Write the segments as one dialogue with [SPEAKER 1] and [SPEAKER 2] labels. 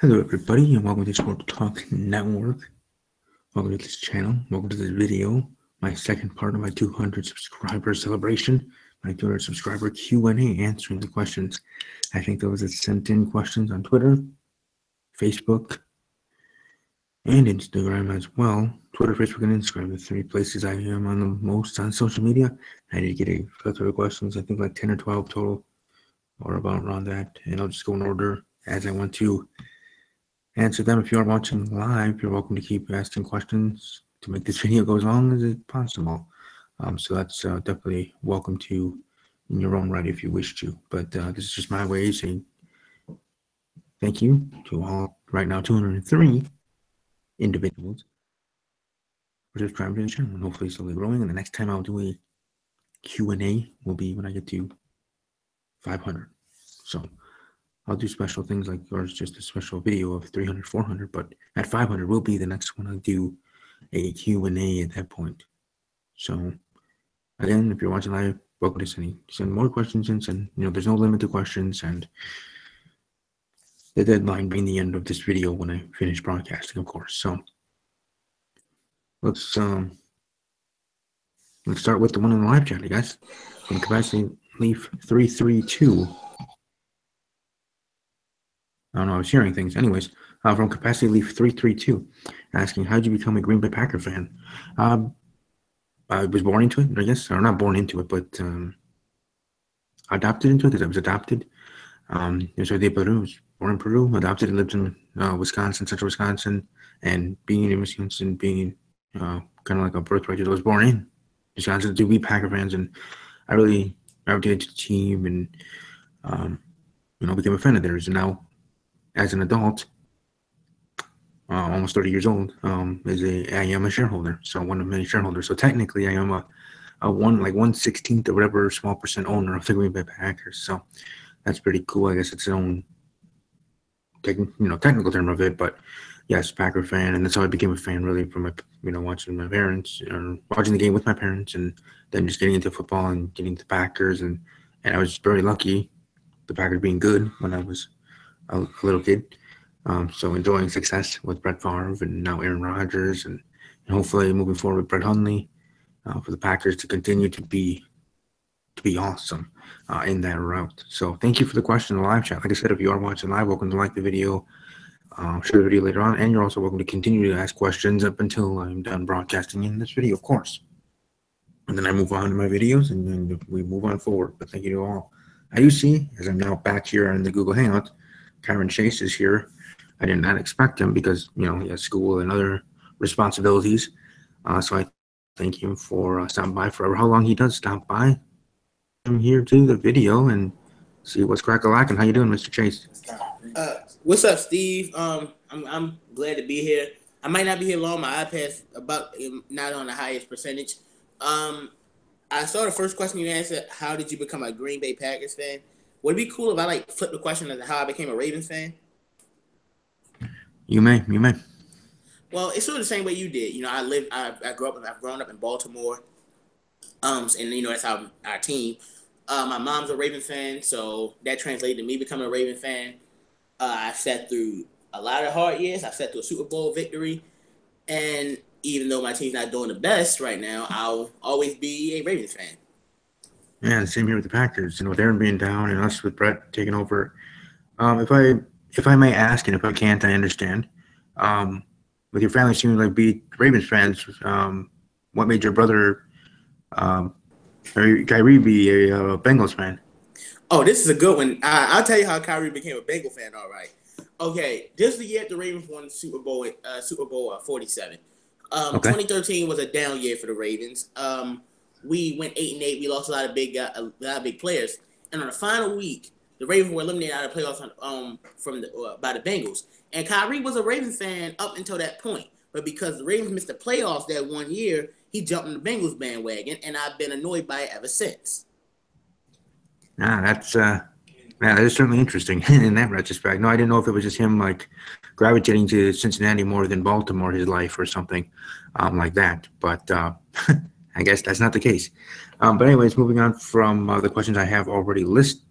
[SPEAKER 1] Hello everybody and welcome to Sport Talk Network. Welcome to this channel. Welcome to this video. My second part of my 200 subscriber celebration. My 200 subscriber Q&A answering the questions. I think those that sent in questions on Twitter, Facebook, and Instagram as well. Twitter, Facebook, and Instagram, the three places I am on the most on social media. I did get a plethora of questions. I think like 10 or 12 total or about around that. And I'll just go in order as I want to answer them. If you are watching live, you're welcome to keep asking questions to make this video go as long as it's possible. So that's definitely welcome to in your own right if you wish to. But this is just my way of saying thank you to all, right now, 203 individuals for subscribing to the channel, and hopefully slowly growing. And the next time I'll do a Q&A will be when I get to 500. So I'll do special things like, or it's just a special video of 300, 400, but at 500 will be the next one I do a Q&A at that point. So again, if you're watching live, welcome to send more questions in. Send, there's no limit to questions, and the deadline being the end of this video when I finish broadcasting, of course. So let's start with the one in the live chat, guys. From Capacity Leaf 332. I don't know, I was hearing things. Anyways, from Capacity Leaf 332, asking, how'd you become a Green Bay Packer fan? I was born into it, I guess. Or not born into it, but adopted into it because I was adopted. Yo soy de Peru. I was born in Peru, adopted and lived in Wisconsin, central Wisconsin. And being in Wisconsin, being kind of like a birthright that I was born in Wisconsin to be Packer fans. And I really gravitated to the team and, became a fan of theirs. And now, as an adult, almost 30 years old, I am a shareholder, so one of many shareholders. So technically, I am a 1/16 or whatever small percent owner of the Green Bay Packers. So that's pretty cool. I guess it's its own technical term of it, but yes, Packer fan, and that's how I became a fan. Really, from watching my parents, or watching the game with my parents, and then just getting into football and getting into Packers, and I was very lucky, the Packers being good when I was a little kid. So enjoying success with Brett Favre and now Aaron Rodgers, and hopefully moving forward with Brett Hundley for the Packers to continue to be awesome in that route. So thank you for the question in the live chat. Like I said, if you are watching live, welcome to like the video, share the video later on, and you're also welcome to continue to ask questions up until I'm done broadcasting in this video, of course. And then I move on to my videos, and then we move on forward. But thank you to all. I do see, as I'm now back here in the Google Hangout, Kyron Chase is here. I did not expect him because, he has school and other responsibilities. So I thank him for stopping by for how long he does stop by. I'm here to the video and see what's crack-a-lack. And how you doing, Mr. Chase?
[SPEAKER 2] What's up, Steve? I'm glad to be here. I might not be here long. My iPad's not on the highest percentage. I saw the first question you answered. How did you become a Green Bay Packers fan? Would it be cool if I flip the question as to how I became a Ravens fan?
[SPEAKER 1] You may.
[SPEAKER 2] Well, it's sort of the same way you did. I've grown up in Baltimore. And that's how our team. My mom's a Ravens fan, so that translated to me becoming a Ravens fan. I sat through a lot of hard years. I sat through a Super Bowl victory, and even though my team's not doing the best right now, I'll always be a Ravens fan.
[SPEAKER 1] Yeah, the same here with the Packers. With Aaron being down and us with Brett taking over. If I may ask, and if I can't, I understand. With your family seeming like be Ravens fans, what made your brother Kyrie be a Bengals fan?
[SPEAKER 2] Oh, this is a good one. I'll tell you how Kyrie became a Bengal fan. All right. Okay, this is the year the Ravens won the Super Bowl 47. Okay. 2013 was a down year for the Ravens. We went 8-8. We lost a lot of big players, and on the final week, the Ravens were eliminated out of the playoffs by the Bengals. And Kyrie was a Ravens fan up until that point, but because the Ravens missed the playoffs that one year, he jumped on the Bengals bandwagon, and I've been annoyed by it ever since.
[SPEAKER 1] That is certainly interesting in that retrospect. No, I didn't know if it was just him gravitating to Cincinnati more than Baltimore his life or something like that. But I guess that's not the case. But anyways, moving on from the questions I have already listed.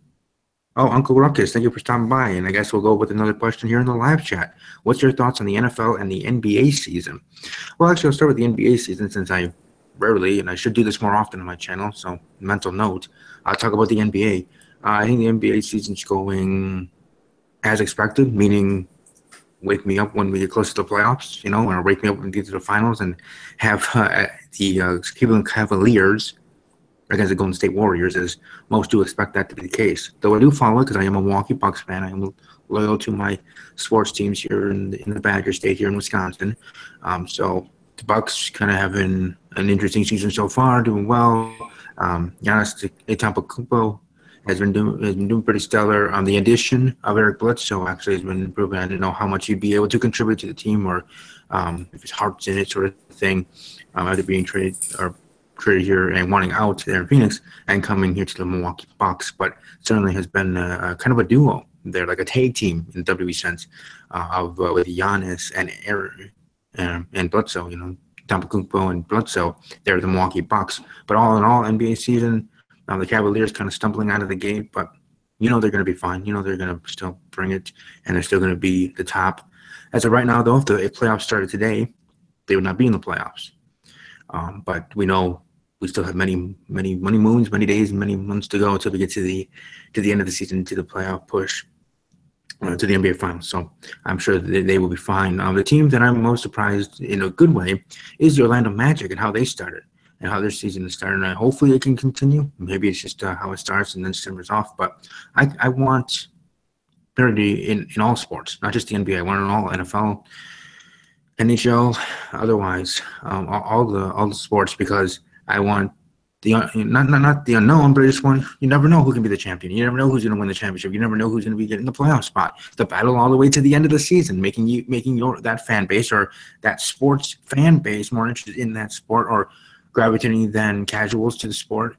[SPEAKER 1] Oh, Uncle Ruckus, thank you for stopping by. And I guess we'll go with another question here in the live chat. What's your thoughts on the NFL and the NBA season? Well, actually, I'll start with the NBA season since I rarely, and I should do this more often on my channel. So, mental note, I'll talk about the NBA. I think the NBA season's going as expected, meaning wake me up when we get close to the playoffs, or wake me up when we get to the finals and have the Cleveland Cavaliers against the Golden State Warriors, as most do expect that to be the case. Though I do follow it because I am a Milwaukee Bucks fan. I am loyal to my sports teams here in the Badger State here in Wisconsin. So the Bucks kind of having an interesting season so far, doing well. Giannis Antetokounmpo has been doing pretty stellar. The addition of Eric Bledsoe actually has been improving. I didn't know how much he'd be able to contribute to the team, or if his heart's in it, sort of thing, after being traded here and wanting out there in Phoenix and coming here to the Milwaukee Bucks, but certainly has been a kind of a duo there, like a tag team in the WWE sense, with Giannis and Eric and Bledsoe, Antetokounmpo and Bledsoe. They're the Milwaukee Bucks. But all in all, NBA season, the Cavaliers kind of stumbling out of the gate, but they're going to be fine. They're going to still bring it, and they're still going to be the top. As of right now, though, if playoffs started today, they would not be in the playoffs. But we know we still have many moons, many days, many months to go until we get to the end of the season, to the playoff push, to the NBA Finals. So I'm sure that they will be fine. The team that I'm most surprised in a good way is the Orlando Magic and how they started and how their season is starting. And hopefully it can continue. Maybe it's just how it starts and then simmers off. But I want parity in all sports, not just the NBA. I want it in all, NFL, NHL, otherwise, all the sports, because I want the not the unknown, but I just want, you never know who can be the champion. You never know who's going to win the championship. You never know who's going to be getting the playoff spot. The battle all the way to the end of the season, making your that fan base or that sports fan base more interested in that sport, or gravitating than casuals to the sport.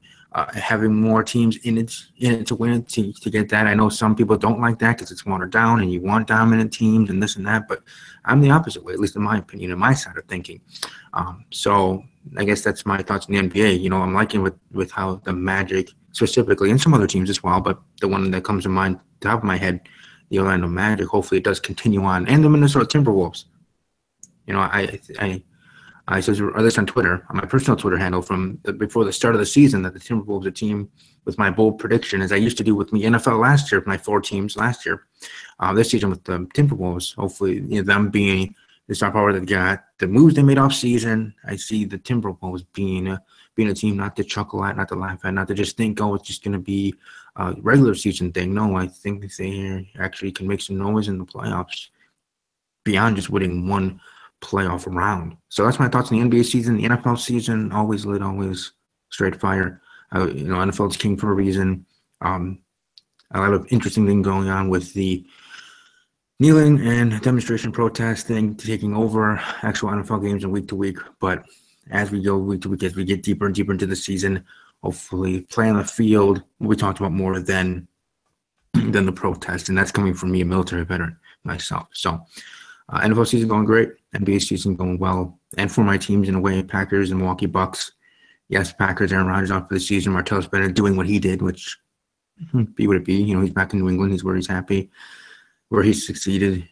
[SPEAKER 1] Having more teams in it to win it, to get that. I know some people don't like that because it's watered down and you want dominant teams and this and that, but I'm the opposite way, at least in my opinion, in my side of thinking. So I guess that's my thoughts on the NBA. I'm liking with how the Magic specifically, and some other teams as well, but the one that comes to mind, top of my head, the Orlando Magic, hopefully it does continue on, and the Minnesota Timberwolves. I said this on Twitter, on my personal Twitter handle, before the start of the season, that the Timberwolves are a team with my bold prediction, as I used to do with the NFL last year, my 4 teams last year. This season with the Timberwolves, hopefully, them being the star power that they got, the moves they made off season. I see the Timberwolves being a team not to chuckle at, not to laugh at, not to just think, oh, it's just going to be a regular season thing. No, I think they actually can make some noise in the playoffs beyond just winning one playoff round. So that's my thoughts on the NBA season. The NFL season, always lit, always straight fire. NFL's king for a reason. A lot of interesting things going on with the kneeling and demonstration protest thing taking over actual NFL games and week to week. But as we go week to week, as we get deeper and deeper into the season, hopefully play on the field will be talked about more than the protest. And that's coming from me, a military veteran myself. So NFL season going great, NBA season going well, and for my teams in a way, Packers and Milwaukee Bucks. Yes, Packers, Aaron Rodgers out for the season. Martellus Bennett doing what he did, which be what it be. He's back in New England. He's where he's happy, where he succeeded.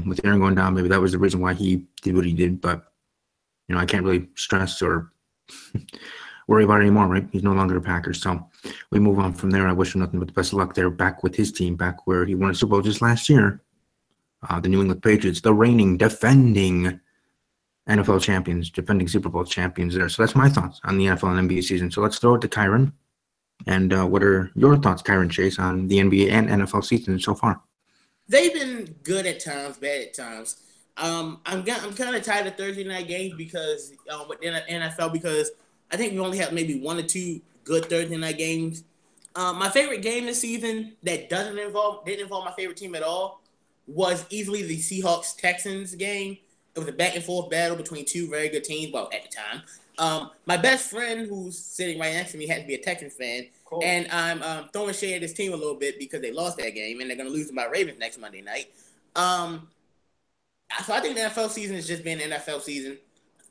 [SPEAKER 1] With Aaron going down, maybe that was the reason why he did what he did. But I can't really stress or worry about it anymore, right? He's no longer a Packers. So we move on from there. I wish him nothing but the best of luck there, back with his team, back where he won a Super Bowl just last year. The New England Patriots, the reigning, defending NFL champions, defending Super Bowl champions there. So that's my thoughts on the NFL and NBA season. So let's throw it to Kyron. And what are your thoughts, Kyron Chase, on the NBA and NFL season so far?
[SPEAKER 2] They've been good at times, bad at times. I'm kind of tired of Thursday night games because with NFL, because I think we only have maybe 1 or 2 good Thursday night games. My favorite game this season that didn't involve my favorite team at all was easily the Seahawks-Texans game. It was a back-and-forth battle between 2 very good teams, well, at the time. My best friend, who's sitting right next to me, had to be a Texans fan. Cool. And I'm throwing shade at this team a little bit because they lost that game, and they're going to lose to my Ravens next Monday night. So I think the NFL season has just been an NFL season.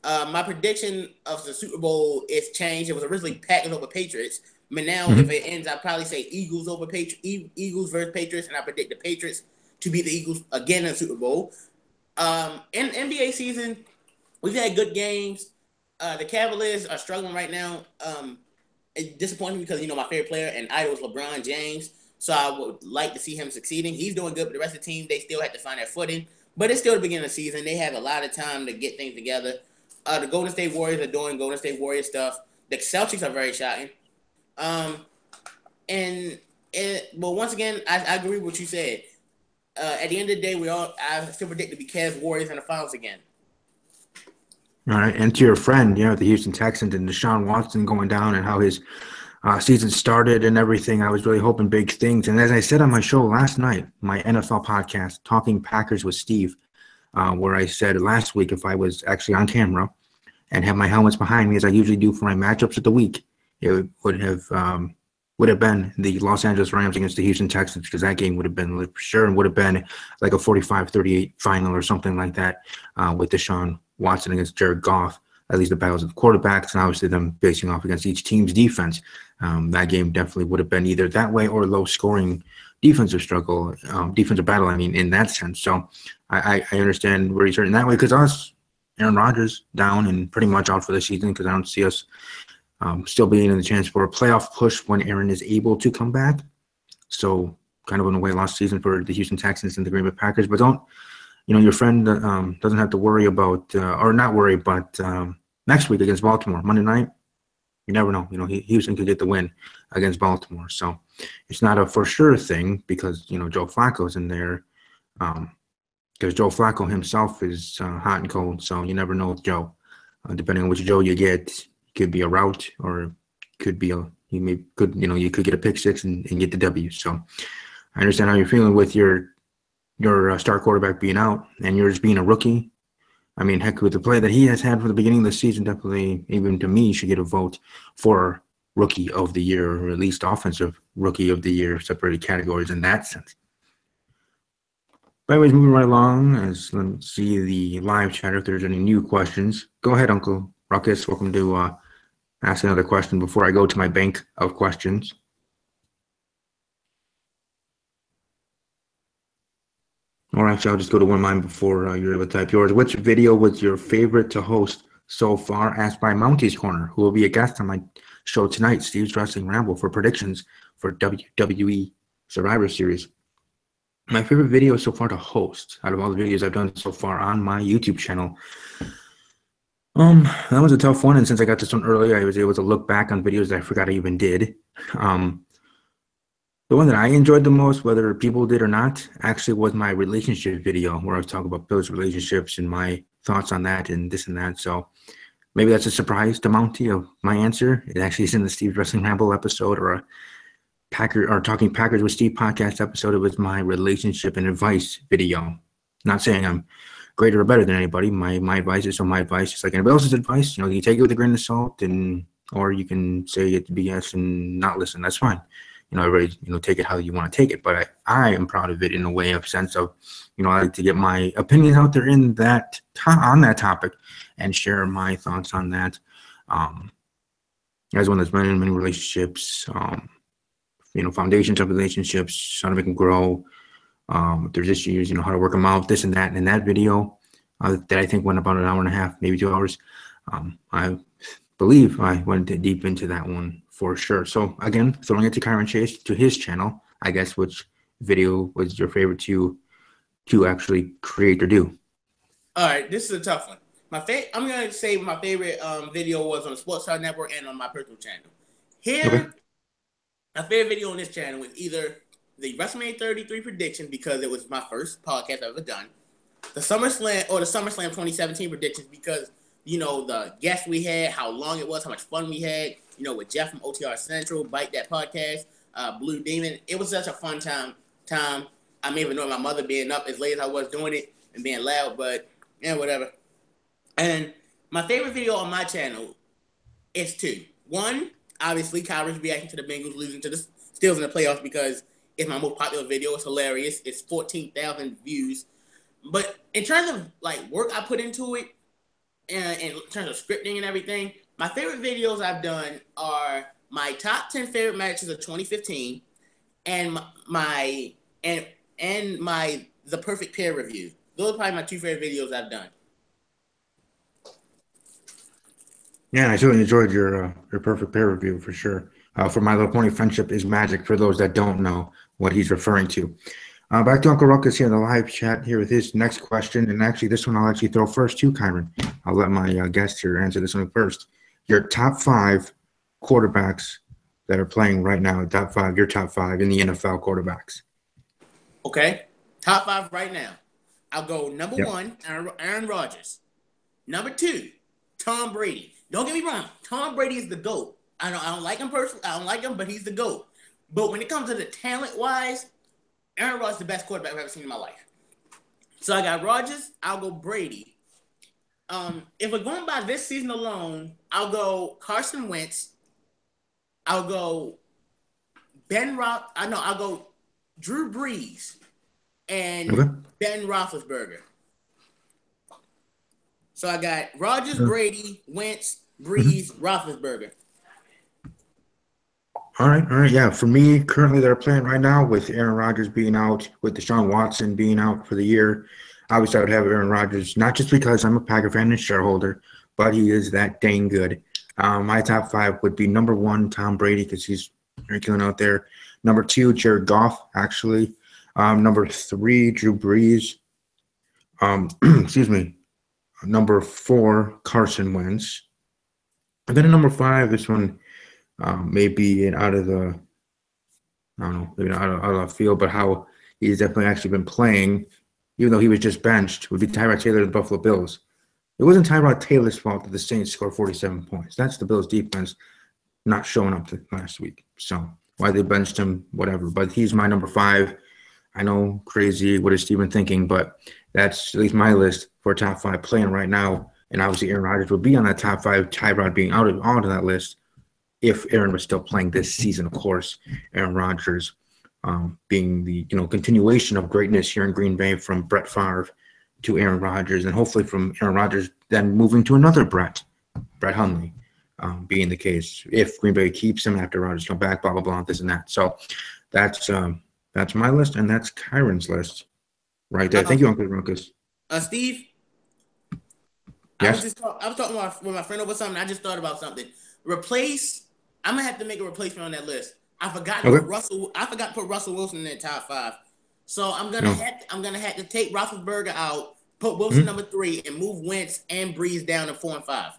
[SPEAKER 2] My prediction of the Super Bowl is changed. It was originally Packers over Patriots. But now, if it ends, I'd probably say Eagles over Eagles versus Patriots, and I predict the Patriots to beat the Eagles again in the Super Bowl. In NBA season, we've had good games. The Cavaliers are struggling right now. It's disappointing because, my favorite player and idol is LeBron James. So I would like to see him succeeding. He's doing good, but the rest of the team, they still have to find their footing. But it's still the beginning of the season. They have a lot of time to get things together. The Golden State Warriors are doing Golden State Warriors stuff. The Celtics are very shocking. But once again, I agree with what you said. At the end of the day, I still predict to be Cavs Warriors in the finals again.
[SPEAKER 1] All right, and to your friend, the Houston Texans and Deshaun Watson going down and how his season started and everything, I was really hoping big things. And as I said on my show last night, my NFL podcast, Talking Packers with Steve, where I said last week if I was actually on camera and had my helmets behind me as I usually do for my matchups of the week, it would have been the Los Angeles Rams against the Houston Texans, because that game would have been for sure and would have been like a 45-38 final or something like that, with Deshaun Watson against Jared Goff, at least the battles of the quarterbacks, and obviously them facing off against each team's defense. That game definitely would have been either that way or low-scoring defensive battle, in that sense. So I understand where he's hurting that way, because Aaron Rodgers down and pretty much out for the season, because I don't see us still being in the chance for a playoff push when Aaron is able to come back. So kind of in a way lost season for the Houston Texans and the Green Bay Packers. But your friend doesn't have to worry about, or not worry, but next week against Baltimore, Monday night, you never know. Houston could get the win against Baltimore. So it's not a for sure thing because, Joe Flacco's in there. Because Joe Flacco himself is hot and cold. So you never know with Joe. Depending on which Joe you get, it could be a rout or could be you could get a pick six and get the W. So I understand how you're feeling with your star quarterback being out and yours being a rookie. Heck, with the play that he has had from the beginning of the season, definitely, even to me, should get a vote for Rookie of the Year, or at least Offensive Rookie of the Year, separated categories in that sense. But anyways, moving right along, let's see the live chat if there's any new questions. Go ahead, Uncle Ruckus. Welcome to ask another question before I go to my bank of questions. All right, so I'll just go to one of mine before you're able to type yours. Which video was your favorite to host so far? Asked by Mounty's Corner, who will be a guest on my show tonight, Steve's Wrestling Ramble, for predictions for WWE Survivor Series. My favorite video so far to host, out of all the videos I've done so far on my YouTube channel, that was a tough one. And since I got this one early, I was able to look back on videos that I forgot I even did. The one that I enjoyed the most, whether people did or not, actually was my relationship video where I was talking about Bill's relationships and my thoughts on that and this and that. So maybe that's a surprise to Mounty of my answer. It actually is in the Steve's Wrestling Ramble episode or a Talking Packers with Steve podcast episode. It was my relationship and advice video. Not saying I'm greater or better than anybody. My advice is my advice, just like anybody else's advice. You take it with a grain of salt, or you can say it's BS and not listen. That's fine. Everybody, take it how you want to take it. But I am proud of it in a way of sense of, I like to get my opinions out there on that topic and share my thoughts on that. As one that's been in many relationships, foundations of relationships, how to make them grow. If there's issues, how to work them out, this and that. And in that video that I think went about an hour and a half, maybe 2 hours, I believe I went deep into that one for sure. So again, throwing it to Kyron Chase, to his channel, I guess, which video was your favorite to actually create or do?
[SPEAKER 2] All right, this is a tough one. I'm going to say my favorite video was on the Sports Star Network and on my personal channel. Here, my favorite video on this channel was either the WrestleMania 33 prediction, because it was my first podcast I've ever done, the SummerSlam 2017 predictions, because the guests we had, how long it was, how much fun we had, with Jeff from OTR Central, Bite That Podcast, Blue Demon. It was such a fun time. I may even know my mother being up as late as I was doing it and being loud, but yeah, whatever. And my favorite video on my channel is two. One, obviously, Kyron's reaction to the Bengals losing to the Steelers in the playoffs, because it's my most popular video. It's hilarious. It's 14,000 views. But in terms of work I put into it, and in terms of scripting and everything, my favorite videos I've done are my top 10 favorite matches of 2015, and my the perfect pair review. Those are probably my 2 favorite videos I've done.
[SPEAKER 1] Yeah, I certainly enjoyed your perfect pair review for sure. For My Little Pony, friendship is magic. For those that don't know what he's referring to. Back to Uncle Ruckus here in the live chat here with his next question, and actually this one I'll actually throw first to Kyron. I'll let my guest here answer this one first. Your top 5 quarterbacks that are playing right now, your top 5 in the NFL quarterbacks.
[SPEAKER 2] Okay, top 5 right now. I'll go number 1, Aaron Rodgers. Number 2, Tom Brady. Don't get me wrong, Tom Brady is the GOAT. I don't like him personally. I don't like him, but he's the GOAT. But when it comes to the talent-wise, Aaron Rodgers is the best quarterback I've ever seen in my life. So I got Rodgers. I'll go Brady. If we're going by this season alone, I'll go Carson Wentz. I'll go I'll go Drew Brees and Ben Roethlisberger. So I got Rodgers, Brady, Wentz, Brees, Roethlisberger.
[SPEAKER 1] All right. Yeah, for me, currently they're playing right now with Aaron Rodgers being out, with Deshaun Watson being out for the year. Obviously, I would have Aaron Rodgers, not just because I'm a Packer fan and shareholder, but he is that dang good. My top 5 would be number 1, Tom Brady, because he's very killing out there. Number 2, Jared Goff, actually. Number 3, Drew Brees. Excuse me. Number 4, Carson Wentz. And then at number 5, this one may be out of the, I don't know, maybe not out of the field, but how he's definitely actually been playing, even though he was just benched, would be Tyrod Taylor of the Buffalo Bills. It wasn't Tyrod Taylor's fault that the Saints scored 47 points. That's the Bills' defense not showing up last week. So why they benched him, whatever. But he's my number 5. I know, crazy, what is Steven thinking, but that's at least my list for top 5 playing right now. And obviously Aaron Rodgers would be on that top 5, Tyrod being out of that list if Aaron was still playing this season, of course. Aaron Rodgers being the continuation of greatness here in Green Bay from Brett Favre to Aaron Rodgers, and hopefully from Aaron Rodgers then moving to another Brett Hundley, being the case if Green Bay keeps him after Rodgers come back, blah blah blah, this and that. So that's my list, and that's Kyron's list right there. Thank you, Uncle Ruckus.
[SPEAKER 2] Steve.
[SPEAKER 1] Yes?
[SPEAKER 2] I was talking with my friend over something. I just thought about something. I'm gonna have to make a replacement on that list. I forgot to put Russell Wilson in that top 5. So I'm gonna have to take Roethlisberger out, put Wilson number 3, and move Wentz and Brees down to 4 and 5.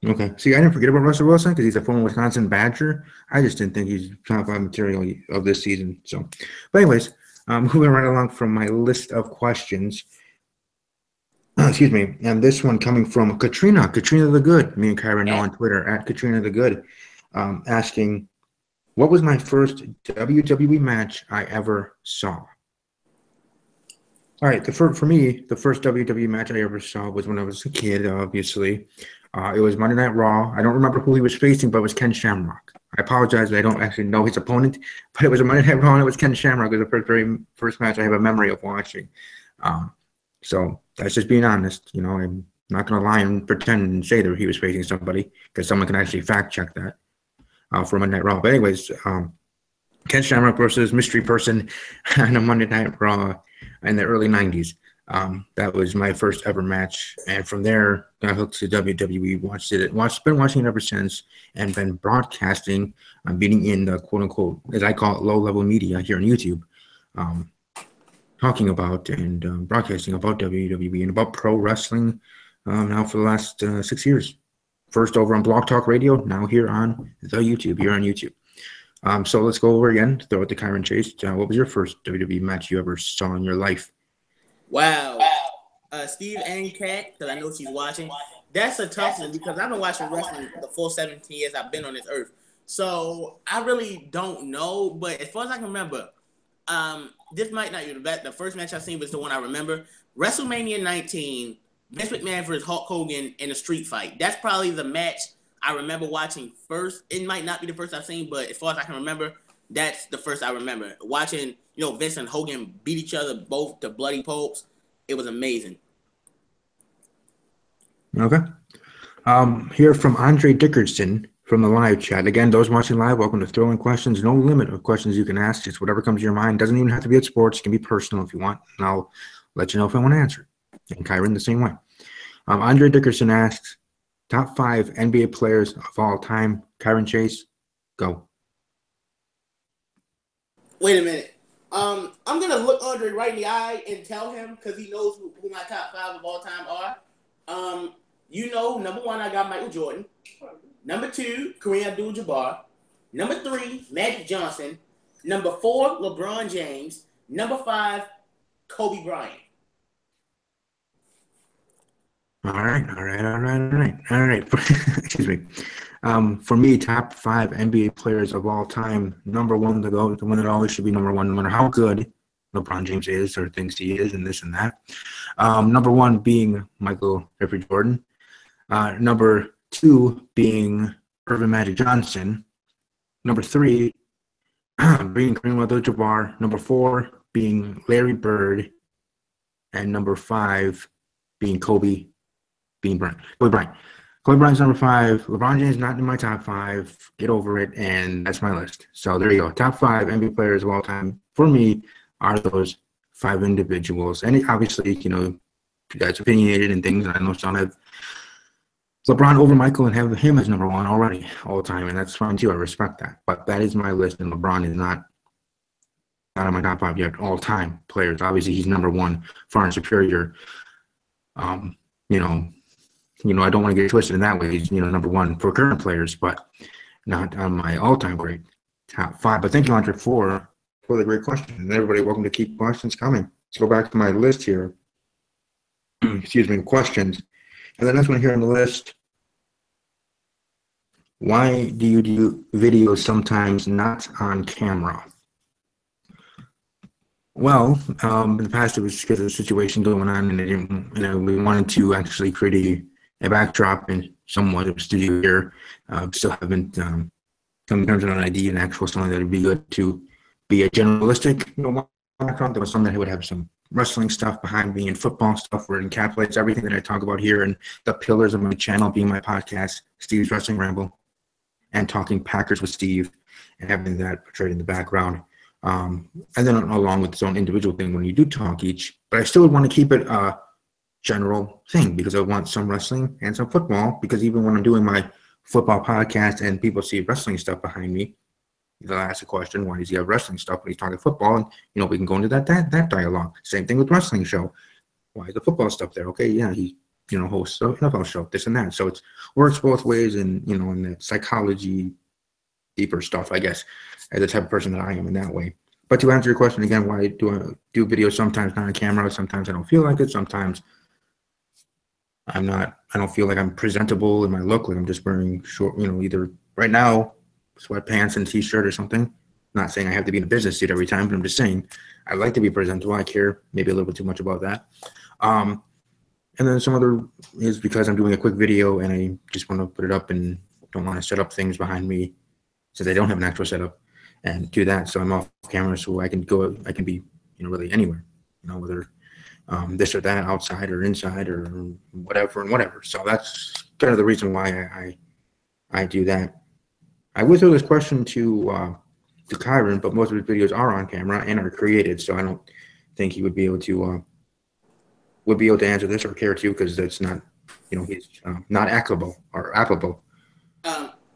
[SPEAKER 1] Okay. See, I didn't forget about Russell Wilson because he's a former Wisconsin Badger. I just didn't think he's top 5 material of this season. So, but anyways, moving right along from my list of questions. Excuse me. And this one coming from Katrina the Good. Me and Kyron know on Twitter at Katrina the Good, asking, what was my first WWE match I ever saw? All right, for me, the first WWE match I ever saw was when I was a kid, obviously. It was Monday Night Raw. I don't remember who he was facing, but it was Ken Shamrock. I apologize, I don't actually know his opponent, but it was a Monday Night Raw, and it was Ken Shamrock. It was the very first match I have a memory of watching. So that's just being honest. I'm not going to lie and pretend and say that he was facing somebody, because someone can actually fact check that for Monday Night Raw. But anyways, Ken Shamrock versus Mystery Person on a Monday Night Raw in the early 90s. That was my first ever match. And from there, got hooked to WWE, been watching it ever since, and been broadcasting, being in the quote-unquote, as I call it, low-level media here on YouTube, talking about and broadcasting about WWE and about pro wrestling now for the last 6 years. First over on Blog Talk Radio, now here on YouTube. So let's go over again, throw it to Kyron Chase. What was your first WWE match you ever saw in your life?
[SPEAKER 2] Wow. Steve and Kat, because I know she's watching. That's a tough one because I've been watching wrestling the full 17 years I've been on this earth. So I really don't know, but as far as I can remember, this might not be the first match I've seen, but it's the one I remember. WrestleMania 19, Vince McMahon versus Hulk Hogan in a street fight. That's probably the match I remember watching first. It might not be the first I've seen, but as far as I can remember, that's the first I remember. Watching, Vince and Hogan beat each other both to bloody pulps. It was amazing.
[SPEAKER 1] Okay. Here from Andre Dickerson from the live chat. Again, those watching live, welcome to throw in questions. No limit of questions you can ask. Just whatever comes to your mind. Doesn't even have to be at sports. It can be personal if you want, and I'll let you know if I want to answer. And Kyron the same way. Andre Dickerson asks, top 5 NBA players of all time. Kyron Chase, go.
[SPEAKER 2] Wait a minute. I'm gonna look Andre right in the eye and tell him, because he knows who my top 5 of all time are. Number 1, I got Michael Jordan. Number 2, Kareem Abdul-Jabbar. Number 3, Magic Johnson. Number 4, LeBron James. Number 5, Kobe Bryant.
[SPEAKER 1] All right. Excuse me. For me, top 5 NBA players of all time. Number 1 to go, the one that always should be number 1, no matter how good LeBron James is or thinks he is, and this and that. Number 1 being Michael Jeffrey Jordan. Number 2 being Earvin Magic Johnson. Number 3 being Kareem Abdul-Jabbar. Number 4 being Larry Bird. And number 5 being Kobe Bryant. Kobe Bryant's number 5. LeBron James not in my top 5. Get over it, and that's my list. So there you go. Top 5 NBA players of all time for me are those 5 individuals. And obviously, that's opinionated and things. I know some have LeBron over Michael and have him as number 1 already all time, and that's fine too. I respect that. But that is my list, and LeBron is not on my top 5 yet all time players. Obviously, he's number 1, far and superior. I don't want to get twisted in that way. He's, number 1 for current players, but not on my all-time great top 5. But thank you, Andre, for the great question. And everybody, welcome to keep questions coming. Let's go back to my list here. Excuse me, questions. And the next one here on the list, why do you do videos sometimes not on camera? Well, in the past it was because of the situation going on, and we wanted to actually create a backdrop and somewhat of a studio here. Still haven't come to an idea, an actual something that would be good to be a generalistic, background. There was something that would have some wrestling stuff behind me and football stuff where it encapsulates everything that I talk about here and the pillars of my channel being my podcast, Steve's Wrestling Ramble, and talking Packers with Steve and having that portrayed in the background. And then along with its own individual thing when you do talk each, but I still would want to keep it a general thing because I want some wrestling and some football, because even when I'm doing my football podcast and people see wrestling stuff behind me, they'll ask a question, why does he have wrestling stuff when he's talking football? And, we can go into that dialogue. Same thing with wrestling show. Why is the football stuff there? Okay, yeah, he, hosts an NFL show, this and that. So it works both ways, and, in the psychology, deeper stuff, I guess, as the type of person that I am in that way. But to answer your question again, why do I do videos sometimes not on camera? Sometimes I don't feel like it. Sometimes I don't feel like I'm presentable in my look, like I'm just wearing short, either right now, sweatpants and t-shirt or something. Not saying I have to be in a business suit every time, but I'm just saying I like to be presentable. I care maybe a little bit too much about that. And then some other is because I'm doing a quick video and I just want to put it up and don't want to set up things behind me since I don't have an actual setup and do that. So I'm off camera so I can be, really anywhere, whether this or that, outside or inside or whatever. So that's kind of the reason why I do that. I would throw this question to Kyron, but most of his videos are on camera and are created, so I don't think he would be able to answer this or care to, because that's not, he's not applicable.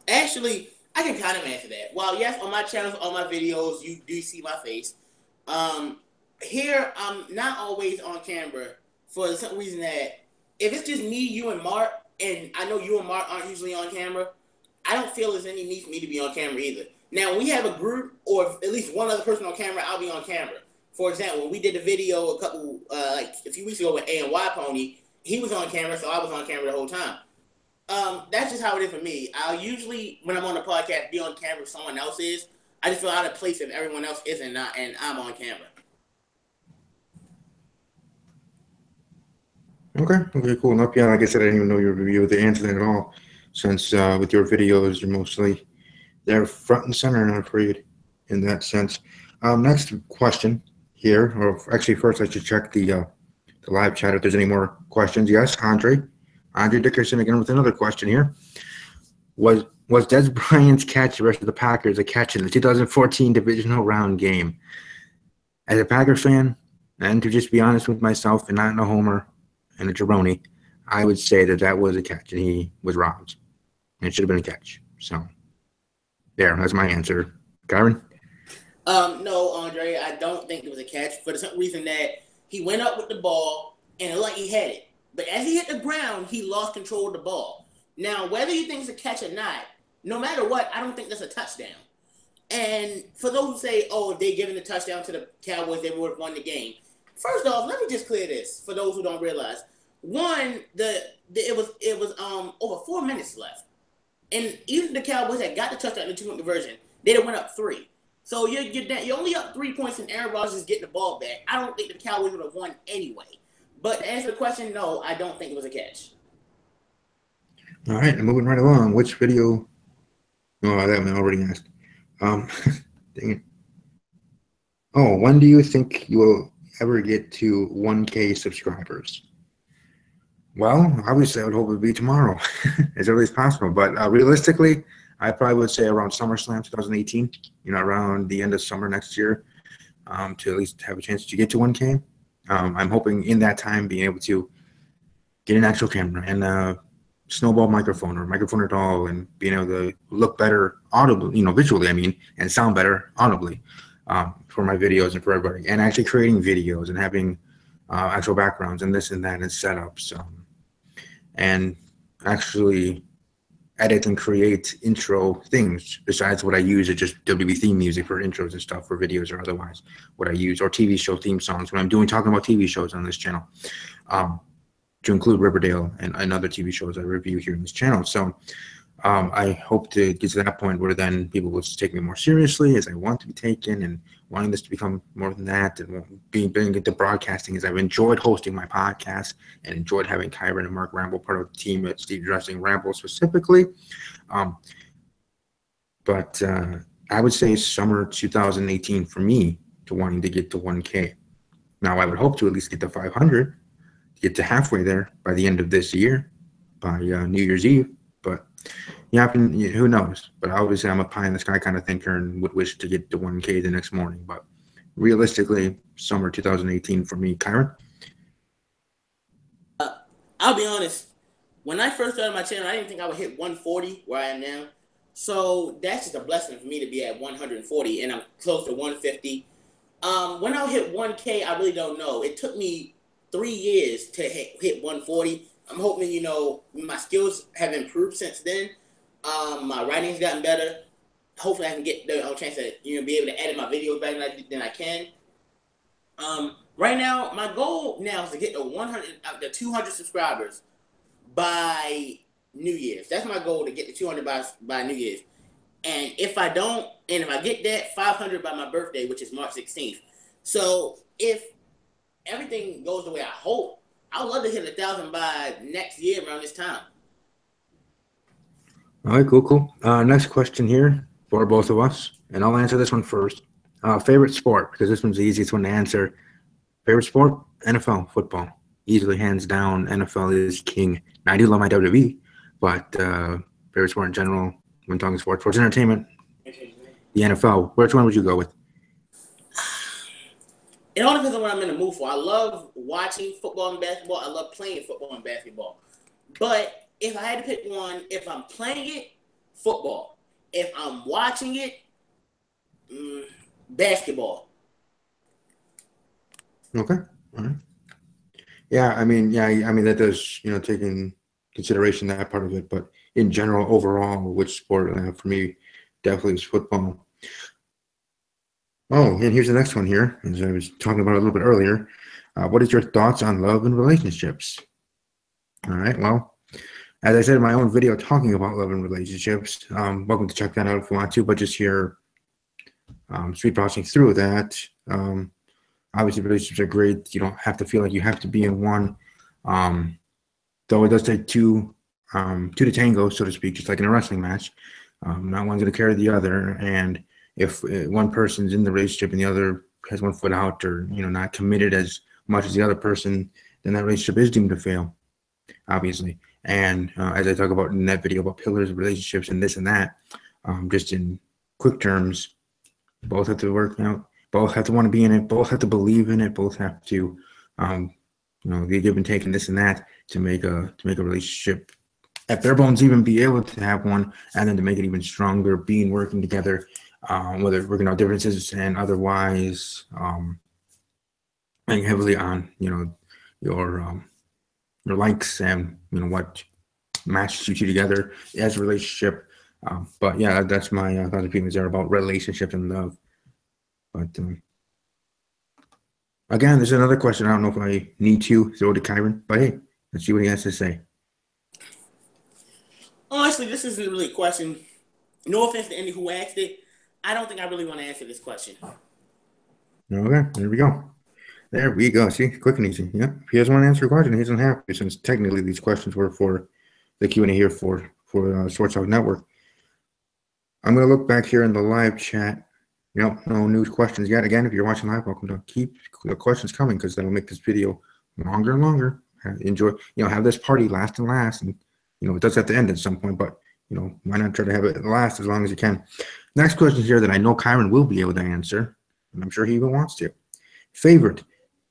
[SPEAKER 2] Actually, I can kind of answer that. Well, yes, on my channels, on my videos, you do see my face. Here, I'm not always on camera for the simple reason that if it's just me, you, and Mark, and I know you and Mark aren't usually on camera, I don't feel there's any need for me to be on camera either. Now, when we have a group or at least one other person on camera, I'll be on camera. For example, when we did the video a few weeks ago with A&Y Pony, he was on camera, so I was on camera the whole time. That's just how it is for me. I'll usually, when I'm on the podcast, be on camera if someone else is. I just feel out of place if everyone else isn't and I'm on camera.
[SPEAKER 1] Okay, cool enough. Yeah, like I said, I didn't even know you were able to answer that at all, since with your videos, they're front and center, and I'm afraid in that sense. Next question here, or actually first I should check the live chat if there's any more questions. Yes, Andre Dickerson again with another question here. Was Des Bryant's catch versus the Packers a catch in the 2014 divisional round game? As a Packers fan, and to just be honest with myself and not a homer and a jabroni, I would say that was a catch and he was robbed. And it should have been a catch. So, there, that's my answer. Kyron?
[SPEAKER 2] No, Andre, I don't think it was a catch for the simple reason that he went up with the ball and it looked like he had it. But as he hit the ground, he lost control of the ball. Now, whether you think it's a catch or not, no matter what, I don't think that's a touchdown. And for those who say, oh, if they're giving the touchdown to the Cowboys, they would have won the game. First off, let me just clear this for those who don't realize. One, it was over 4 minutes left. And even the Cowboys that got the touchdown in the two-point conversion, they'd have went up 3. So you're only up 3 points and Aaron Rodgers is getting the ball back. I don't think the Cowboys would have won anyway. But to answer the question, no, I don't think it was a catch.
[SPEAKER 1] All right, I'm moving right along. Which video? Oh, that one I already asked. Dang it. Oh, when do you think you will ever get to 1K subscribers? Well, obviously, I would hope it would be tomorrow, as early as possible. But realistically, I probably would say around SummerSlam 2018, around the end of summer next year, to at least have a chance to get to 1K. I'm hoping in that time being able to get an actual camera and a snowball microphone or microphone at all, and being able to look better audibly, visually, and sound better audibly for my videos and for everybody, and actually creating videos and having actual backgrounds and this and that and setups, and actually edit and create intro things besides what I use is just WB theme music for intros and stuff for videos or otherwise what I use, or TV show theme songs when I'm talking about TV shows on this channel, to include Riverdale and other TV shows I review here in this channel. So I hope to get to that point where then people will just take me more seriously as I want to be taken, and wanting this to become more than that, and being into broadcasting, as I've enjoyed hosting my podcast and enjoyed having Kyron and Mark Ramble part of the team at Steve Dressing Ramble specifically. But I would say summer 2018 for me to wanting to get to 1K. Now I would hope to at least get to 500, get to halfway there by the end of this year, by New Year's Eve. But who knows? But obviously, I'm a pie in the sky kind of thinker and would wish to get to 1K the next morning. But realistically, summer 2018 for me. Kyron?
[SPEAKER 2] I'll be honest. When I first started my channel, I didn't think I would hit 140 where I am now. So that's just a blessing for me to be at 140, and I'm close to 150. When I'll hit 1K, I really don't know. It took me 3 years to hit 140. I'm hoping, my skills have improved since then. My writing's gotten better. Hopefully I can get the chance to, be able to edit my videos better than I can. Right now, my goal now is to get to 200 subscribers by New Year's. That's my goal, to get to 200 by New Year's. And if I don't, and if I get that, 500 by my birthday, which is March 16th. So if everything goes the way I hope, I'd love to hit 1,000 by next year around this time.
[SPEAKER 1] All right, cool. Next question here for both of us, and I'll answer this one first. Favorite sport, because this one's the easiest one to answer. Favorite sport? NFL, football. Easily, hands down, NFL is king. Now, I do love my WWE, but favorite sport in general, when talking sports entertainment, the NFL. Which one would you go with?
[SPEAKER 2] It all depends on what I'm in the mood for. I love watching football and basketball. I love playing football and basketball. But if I had to pick one, if I'm playing it, football. If I'm watching it, basketball.
[SPEAKER 1] Okay. All right. Yeah, that does, take in consideration that part of it. But in general, overall, which sport for me definitely is football. Oh, and here's the next one here, as I was talking about a little bit earlier. What is your thoughts on love and relationships? All right, well, as I said in my own video talking about love and relationships, welcome to check that out if you want to, but just here, street processing through that. Obviously, relationships are great. You don't have to feel like you have to be in one, though it does take two to tango, so to speak, just like in a wrestling match. Not one's going to carry the other, and if one person's in the relationship and the other has one foot out, or not committed as much as the other person, then that relationship is doomed to fail, obviously. And as I talk about in that video about pillars of relationships and this and that, just in quick terms, both have to work out, both have to want to be in it, both have to believe in it, both have to, the give and take and this and that to make a relationship at bare bones even be able to have one, and then to make it even stronger, being working together, whether working out differences and otherwise, and heavily on your likes and what matches you two together as a relationship. But yeah, that's my thoughts and feelings there about relationships and love. But again, there's another question. I don't know if I need to throw to Kyron, but hey, let's see what he has to say.
[SPEAKER 2] Honestly, this isn't really a question. No offense to any who asked it. I don't think I really want to answer this question.
[SPEAKER 1] Okay, there we go. There we go. See, quick and easy. Yeah, if he doesn't want to answer a question, he doesn't have to, since technically these questions were for the Q&A here for Sports Talk Network. I'm going to look back here in the live chat. No new questions yet. Again, if you're watching live, welcome to keep the questions coming, because that'll make this video longer and longer. Enjoy, have this party last and last, and it does have to end at some point, but why not try to have it last as long as you can. Next question here that I know Kyron will be able to answer, and I'm sure he even wants to. Favorite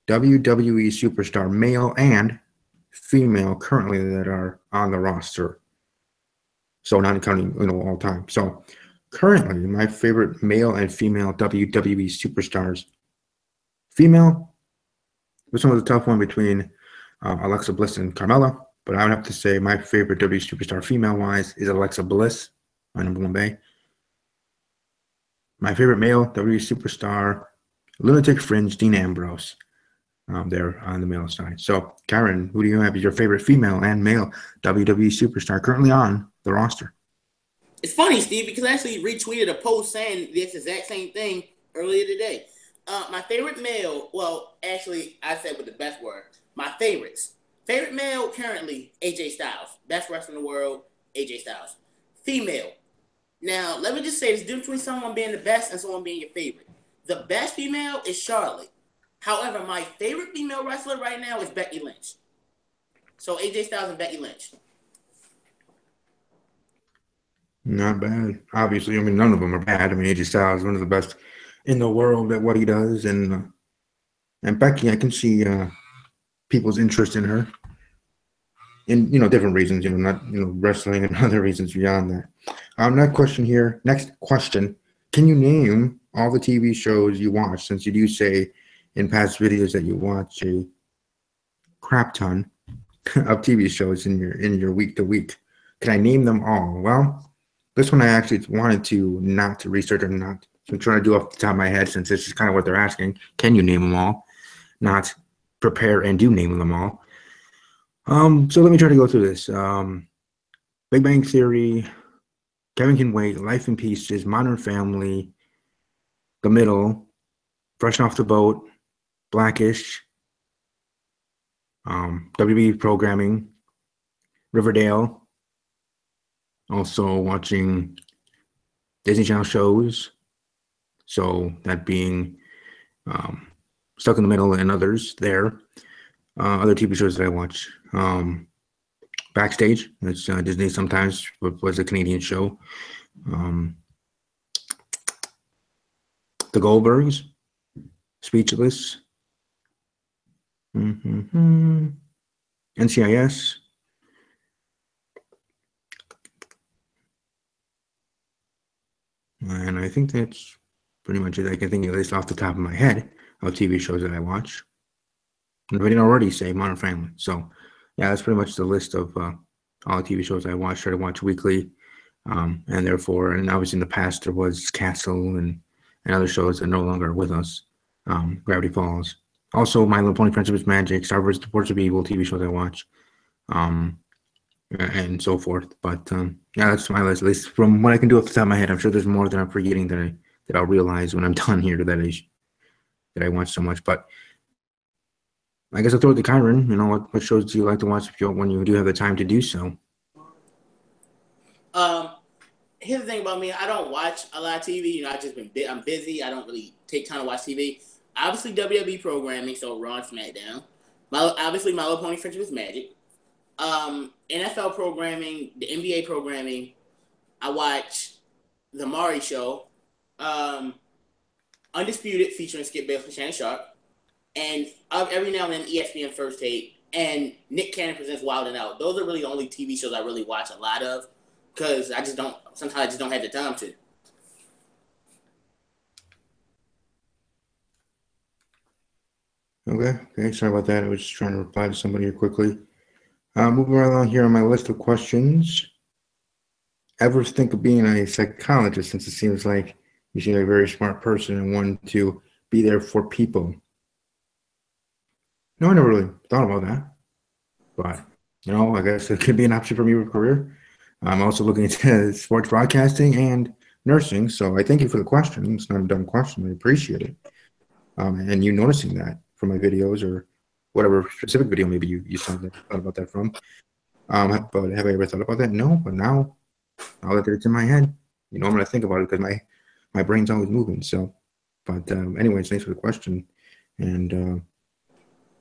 [SPEAKER 1] WWE superstar, male and female, currently that are on the roster. So not counting all time. So currently, my favorite male and female WWE superstars. Female, this one was a tough one between Alexa Bliss and Carmella, but I would have to say my favorite WWE superstar female-wise is Alexa Bliss, my number one bae. My favorite male WWE superstar, Lunatic Fringe, Dean Ambrose. There on the male side. So, Karen, who do you have as your favorite female and male WWE superstar currently on the roster?
[SPEAKER 2] It's funny, Steve, because I actually retweeted a post saying this exact same thing earlier today. My favorite male, well, actually, I said with the best word. My favorites. Favorite male currently, AJ Styles. Best wrestler in the world, AJ Styles. Female. Now, let me just say, there's a difference between someone being the best and someone being your favorite. The best female is Charlotte. However, my favorite female wrestler right now is Becky Lynch. So AJ Styles and Becky Lynch.
[SPEAKER 1] Not bad. Obviously, none of them are bad. AJ Styles is one of the best in the world at what he does, and Becky, I can see people's interest in her, in different reasons. Not wrestling and other reasons beyond that. Next question. Can you name all the TV shows you watch? Since you do say in past videos that you watch a crap ton of TV shows in your week to week. Can I name them all? Well, this one I actually wanted to not to research or not. So I'm trying to do off the top of my head, since this is kind of what they're asking. Can you name them all? Not prepare and do name them all. So let me try to go through this. Big Bang Theory, Kevin Can Wait, Life in Pieces, Modern Family, The Middle, Fresh Off the Boat, Blackish, WB programming, Riverdale, also watching Disney Channel shows, so that being Stuck in the Middle and others there. Other TV shows that I watch, Backstage, that's Disney sometimes, was a Canadian show. The Goldbergs, Speechless, NCIS, and I think that's pretty much it. I can think, at least off the top of my head, of TV shows that I watch. And if I didn't already say, Modern Family. So yeah, that's pretty much the list of all the TV shows I watch. Try to watch weekly, and therefore, and obviously in the past there was Castle and other shows that are no longer with us. Gravity Falls. Also, My Little Pony Friendship is Magic, Star Wars: The Force of Evil, TV shows I watch, and so forth. But yeah, that's my list. At least from what I can do off the top of my head. I'm sure there's more that I'm forgetting that I'll realize when I'm done here that I watch so much. But I guess I'll throw it to Kyron. What shows do you like to watch when you do have the time to do so?
[SPEAKER 2] Here's the thing about me. I don't watch a lot of TV. I'm busy. I don't really take time to watch TV. Obviously, WWE programming, so Raw and SmackDown. My Little Pony Friendship is Magic. NFL programming, the NBA programming. I watch the Maury Show, Undisputed featuring Skip Bayless and Shannon Sharp, and every now and then ESPN First Take and Nick Cannon presents Wild and Out. Those are really the only TV shows I really watch a lot of because I just don't. Sometimes I just don't have the time to.
[SPEAKER 1] Okay. Sorry about that. I was just trying to reply to somebody here quickly. Moving right along here on my list of questions. Ever think of being a psychologist, since it seems like you seem like a very smart person and one to be there for people? No, I never really thought about that. But, I guess it could be an option for me with a career. I'm also looking into sports broadcasting and nursing. So I thank you for the question. It's not a dumb question. I appreciate it. And you noticing that from my videos or whatever specific video maybe you thought about that from. But have I ever thought about that? No, but now that it's in my head, I'm going to think about it because my brain's always moving. So, but anyways, thanks for the question. And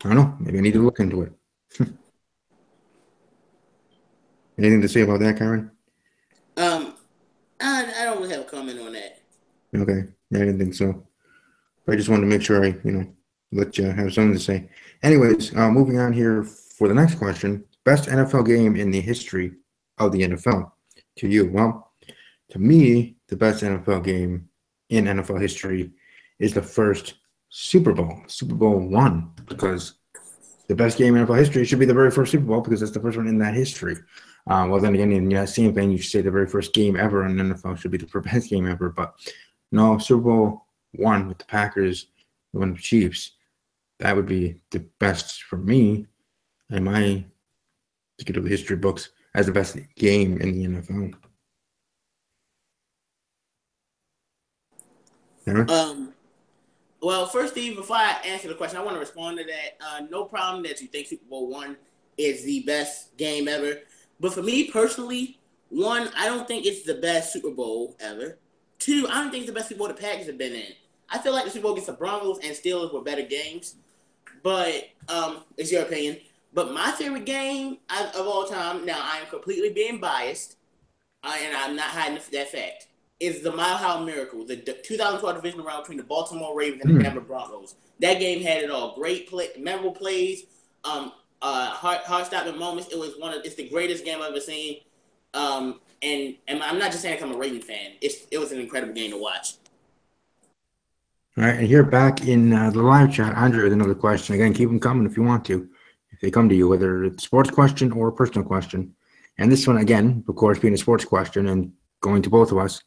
[SPEAKER 1] I don't know, maybe I need to look into it. Anything to say about that, Karen?
[SPEAKER 2] I don't really have a comment on that.
[SPEAKER 1] Okay, I didn't think so. But I just wanted to make sure I, let you have something to say. Anyways, moving on here for the next question. Best NFL game in the history of the NFL to you? Well, to me, the best NFL game in NFL history is the first Super Bowl, Super Bowl I, because the best game in NFL history should be the very first Super Bowl because that's the first one in that history. Well, then again, in that same vein, you should say the very first game ever in NFL should be the best game ever. But no, Super Bowl I with the Packers, the one with the Chiefs, that would be the best for me and my ticket of the history books as the best game in the NFL.
[SPEAKER 2] Well, first, Steve, before I answer the question, I want to respond to that. No problem that you think Super Bowl I is the best game ever. But for me personally, one, I don't think it's the best Super Bowl ever. Two, I don't think it's the best Super Bowl the Packers have been in. I feel like the Super Bowl against the Broncos and Steelers were better games. But it's your opinion. But my favorite game of all time, now I am completely being biased, and I'm not hiding that fact, is the Mile High Miracle, the 2012 divisional round between the Baltimore Ravens and the Denver Broncos. That game had it all. Great play, memorable plays, heart-stopping moments. It's the greatest game I've ever seen. And I'm not just saying I'm a Ravens fan. It was an incredible game to watch.
[SPEAKER 1] All right, and here back in the live chat, Andre with another question. Again, keep them coming if you want to. If they come to you, whether it's a sports question or a personal question. And this one, again, of course, being a sports question and going to both of us.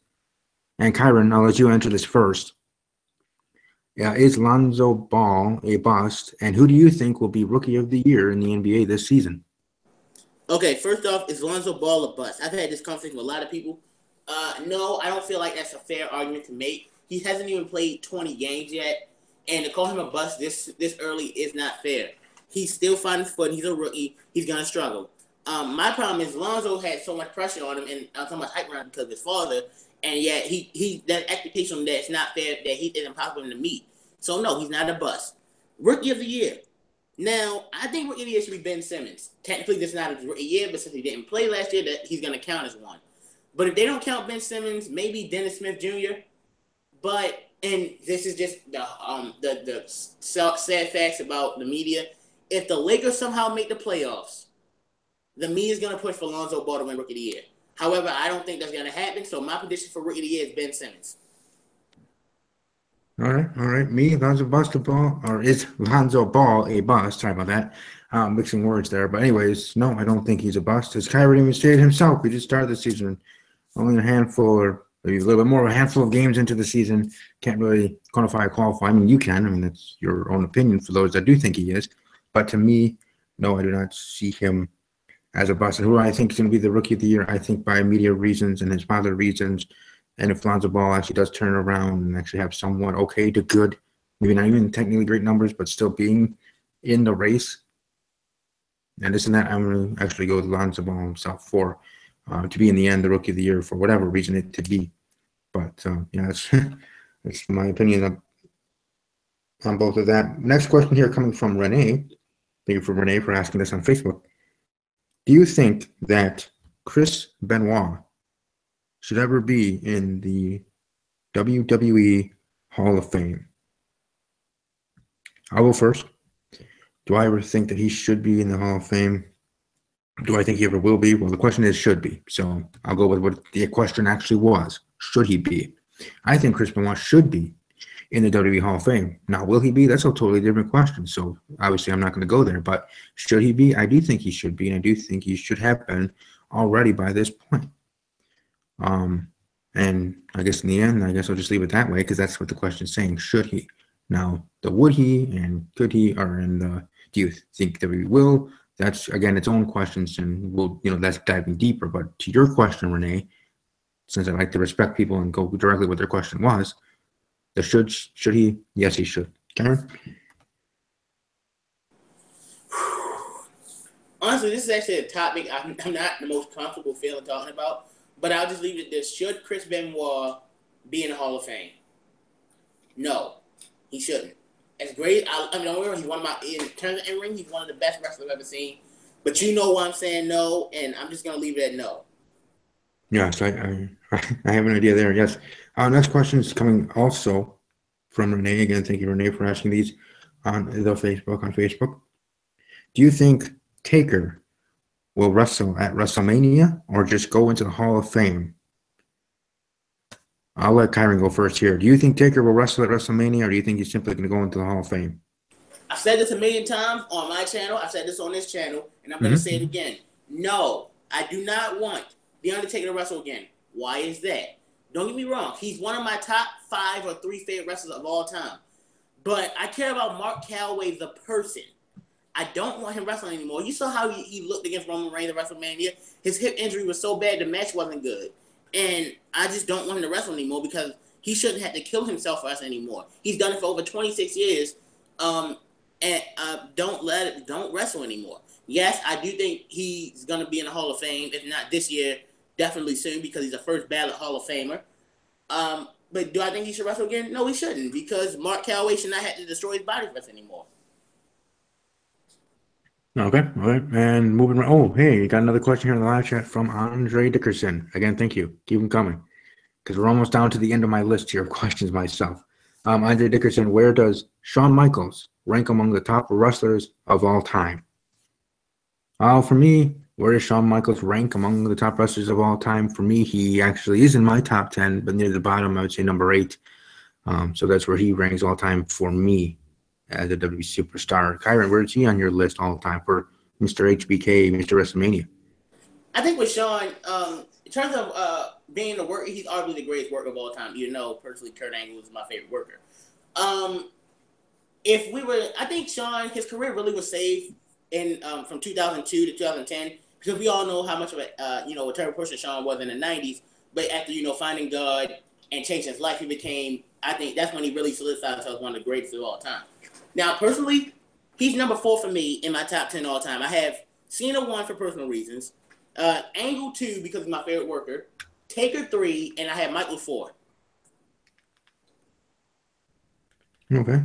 [SPEAKER 1] And Kyron, I'll let you answer this first. Is Lonzo Ball a bust? And who do you think will be Rookie of the Year in the NBA this season?
[SPEAKER 2] Okay, first off, is Lonzo Ball a bust? I've had this conversation with a lot of people. No, I don't feel like that's a fair argument to make. He hasn't even played 20 games yet, and to call him a bust this early is not fair. He's still finding his foot. He's a rookie. He's going to struggle. My problem is Lonzo had so much pressure on him and so much hype around him because of his father, and yet he that expectation that's not fair, that he is impossible to meet. So, no, he's not a bust. Rookie of the Year. Now, I think Rookie of the Year should be Ben Simmons. Technically, this is not a year, but since he didn't play last year, that he's going to count as one. But if they don't count Ben Simmons, maybe Dennis Smith Jr., and this is just the sad facts about the media. If the Lakers somehow make the playoffs, the media is going to push for Lonzo Ball to win Rookie of the Year. However, I don't think that's going to happen. So my prediction for Rookie of the Year is Ben Simmons.
[SPEAKER 1] All right. Me, Lonzo Ball, or is Lonzo Ball a bust? Sorry about that. Mixing words there. But anyways, no, I don't think he's a bust. As Kyrie even stated himself, we just started the season. Only a handful or maybe a little bit more of a handful of games into the season. Can't really quantify or qualify. I mean, you can. I mean, that's your own opinion for those that do think he is. But to me, no, I do not see him as a bust. And who I think is going to be the Rookie of the Year, I think by media reasons and his father reasons. And if Lonzo Ball actually does turn around and actually have somewhat okay to good, maybe not even technically great numbers, but still being in the race, and this and that, I'm going to actually go with Lonzo Ball himself for to be in the end the Rookie of the Year for whatever reason it to be. But that's my opinion on both of that. Next question here coming from Renee. Thank you for Renee for asking this on Facebook. Do you think that Chris Benoit should ever be in the WWE Hall of Fame? I'll go first. Do I ever think that he should be in the Hall of Fame? Do I think he ever will be? Well, the question is should be. So I'll go with what the question actually was. Should he be? I think Chris Benoit should be in the WWE Hall of Fame. Now, will he be? That's a totally different question. So obviously I'm not going to go there. But should he be? I do think he should be. And I do think he should have been already by this point. And I guess in the end, I guess I'll just leave it that way because that's what the question is saying. Should he? Now, the would he and could he are in the do you think that we will? That's, again, its own questions, and we'll, that's diving deeper. But to your question, Renee, since I like to respect people and go directly what their question was, the should he? Yes, he should. Karen?
[SPEAKER 2] Honestly, this is actually a topic I'm not the most comfortable feeling talking about, but I'll just leave it at this. Should Chris Benoit be in the Hall of Fame? No, he shouldn't. As great, he's one of my, in terms of in-ring, he's one of the best wrestlers I've ever seen. But you know why I'm saying no, and I'm just going to leave it at no.
[SPEAKER 1] Yes, I have an idea there, yes. Next question is coming also from Renee. Again, thank you, Renee, for asking these on Facebook. Do you think Taker will wrestle at WrestleMania or just go into the Hall of Fame? I'll let Kyron go first here. Do you think Taker will wrestle at WrestleMania, or do you think he's simply going to go into the Hall of Fame?
[SPEAKER 2] I've said this a million times on my channel. I've said this on this channel, and I'm going to say it again. No, I do not want The Undertaker to wrestle again. Why is that? Don't get me wrong. He's one of my top 5 or 3 favorite wrestlers of all time. But I care about Mark Calaway, the person. I don't want him wrestling anymore. You saw how he looked against Roman Reigns at WrestleMania. His hip injury was so bad, the match wasn't good. And I just don't want him to wrestle anymore because he shouldn't have to kill himself for us anymore. He's done it for over 26 years. Don't wrestle anymore. Yes, I do think he's going to be in the Hall of Fame. If not this year, definitely soon because he's a first ballot Hall of Famer. But do I think he should wrestle again? No, he shouldn't because Mark Calaway should not have to destroy his body for us anymore.
[SPEAKER 1] Okay, all right, and moving on. Oh, hey, you got another question here in the live chat from Andre Dickerson. Again, thank you. Keep them coming because we're almost down to the end of my list here of questions myself. Andre Dickerson, where does Shawn Michaels rank among the top wrestlers of all time? For me, where does Shawn Michaels rank among the top wrestlers of all time? For me, he actually is in my top 10, but near the bottom, I would say number 8. So that's where he ranks all time for me as a WWE superstar. Kyron, where is he on your list all the time for Mr. HBK, Mr. WrestleMania?
[SPEAKER 2] I think with Shawn, in terms of being a worker, he's arguably the greatest worker of all time. You know, personally, Kurt Angle is my favorite worker. I think Shawn, his career really was saved in from 2002 to 2010 because we all know how much of a terrible person Shawn was in the 90s. But after finding God and changing his life, he became. I think that's when he really solidified himself as one of the greatest of all time. Now, personally, he's number 4 for me in my top 10 all time. I have Cena 1 for personal reasons, Angle 2 because he's my favorite worker, Taker 3, and I have Michael 4.
[SPEAKER 1] Okay.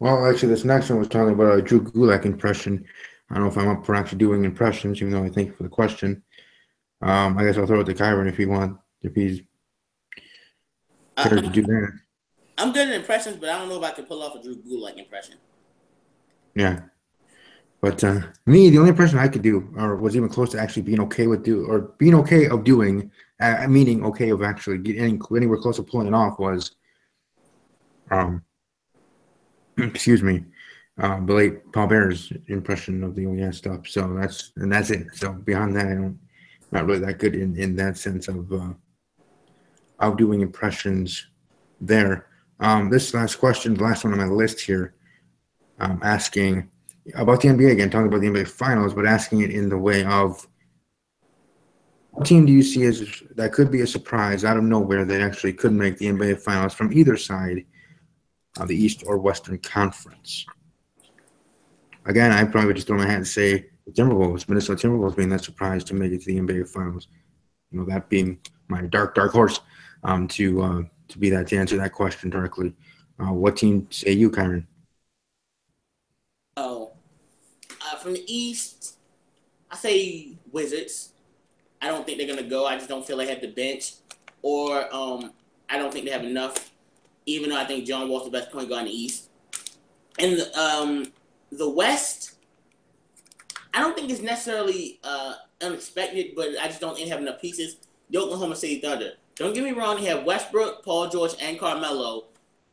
[SPEAKER 1] Well, actually, this next one was talking about a Drew Gulak impression. I don't know if I'm up for actually doing impressions, even though I thank you for the question. I guess I'll throw it to Kyron if he's prepared to do that.
[SPEAKER 2] I'm good at impressions, but I don't know if I can pull off a Drew Gulak impression.
[SPEAKER 1] Yeah. But me, the only impression I could do, or was even close to actually being okay with being okay of doing, meaning okay of actually getting anywhere close to pulling it off was, excuse me, the late Paul Bearer's impression of the OES stuff. So that's it. So beyond that, I'm not really that good in that sense of doing impressions there. This last question, the last one on my list here, asking about the NBA again, talking about the NBA Finals, but asking it in the way of what team do you see as that could be a surprise out of nowhere that actually could make the NBA Finals from either side of the East or Western Conference? Again, I probably would just throw my hat and say the Timberwolves, Minnesota Timberwolves being that surprise to make it to the NBA Finals. That being my dark horse to be that to answer that question directly. What team say you, Kyron?
[SPEAKER 2] Oh, From the East, I say Wizards. I don't think they're gonna go. I just don't feel they have the bench, or I don't think they have enough. Even though I think John Wall's the best point guard in the East, and the West, I don't think it's necessarily unexpected, but I just don't think they have enough pieces. The Oklahoma City Thunder. Don't get me wrong; they have Westbrook, Paul George, and Carmelo,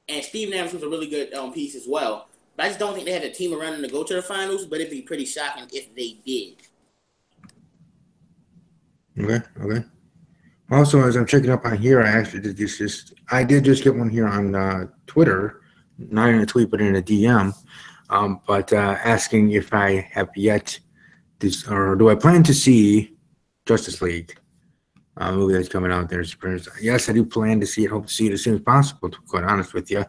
[SPEAKER 2] and Steve Nash was a really good piece as well. But I just don't think they had a team around them to go to the finals. But it'd be pretty shocking if they did.
[SPEAKER 1] Okay. Also, as I'm checking up on here, I did just get one here on Twitter, not in a tweet, but in a DM, but asking if I have yet this, or do I plan to see Justice League movie that's coming out there. Yes, I do plan to see it. Hope to see it as soon as possible, to be quite honest with you.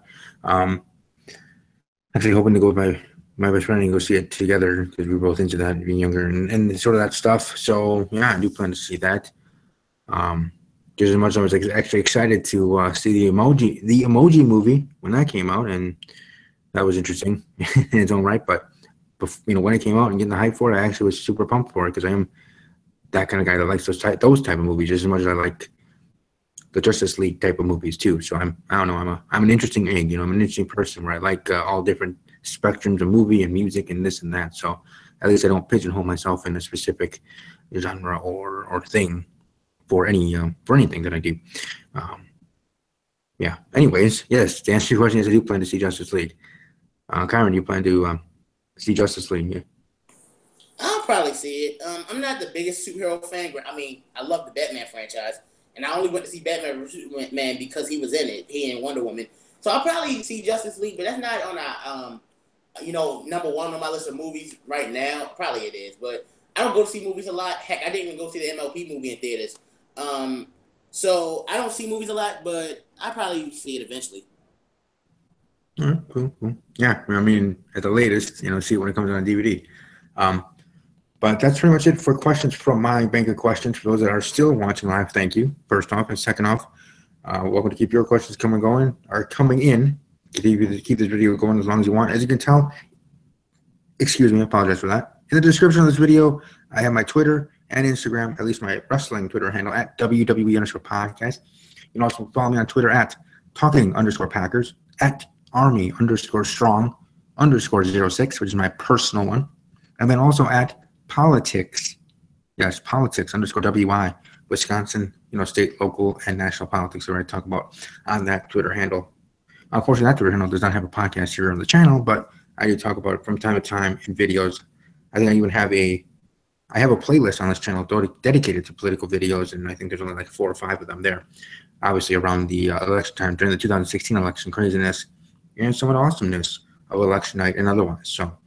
[SPEAKER 1] Actually hoping to go with my best friend and go see it together because we're both into that, being younger and sort of that stuff. So yeah, I do plan to see that. Just as much as I was actually excited to see the Emoji movie when that came out, and that was interesting in its own right. But when it came out and getting the hype for it, I actually was super pumped for it because I am that kind of guy that likes those type of movies just as much as I like the Justice League type of movies too. So I'm an interesting egg, I'm an interesting person where I like all different spectrums of movie and music and this and that. So at least I don't pigeonhole myself in a specific genre or thing for anything that I do. Yeah. Anyways, yes, to answer your question, yes, I do plan to see Justice League. Kyron, do you plan to see Justice League? Yeah.
[SPEAKER 2] I'll probably see it. I'm not the biggest superhero fan. I mean, I love the Batman franchise, and I only went to see Batman because he was in it. He and Wonder Woman. So I'll probably see Justice League, but that's not on number one on my list of movies right now. Probably it is, but I don't go to see movies a lot. Heck, I didn't even go see the MLP movie in theaters. So I don't see movies a lot, but I'll probably see it eventually.
[SPEAKER 1] All right, cool. Yeah, I mean, at the latest, see it when it comes out on DVD. But that's pretty much it for questions from my bank of questions. For those that are still watching live, thank you, first off. And second off, welcome to keep your questions coming in. To keep this video going as long as you want. As you can tell, excuse me, I apologize for that. In the description of this video, I have my Twitter and Instagram, at least my wrestling Twitter handle, at WWE_podcast. You can also follow me on Twitter at talking_Packers, at Army_strong_06, which is my personal one. And then also at politics, yes, politics_WI, Wisconsin, state, local, and national politics, where I talk about on that Twitter handle. Unfortunately, that Twitter handle does not have a podcast here on the channel, but I do talk about it from time to time in videos. I think I even have a playlist on this channel dedicated to political videos, and I think there's only like 4 or 5 of them there. Obviously, around the election time, during the 2016 election craziness, and some of the awesomeness of election night and otherwise. So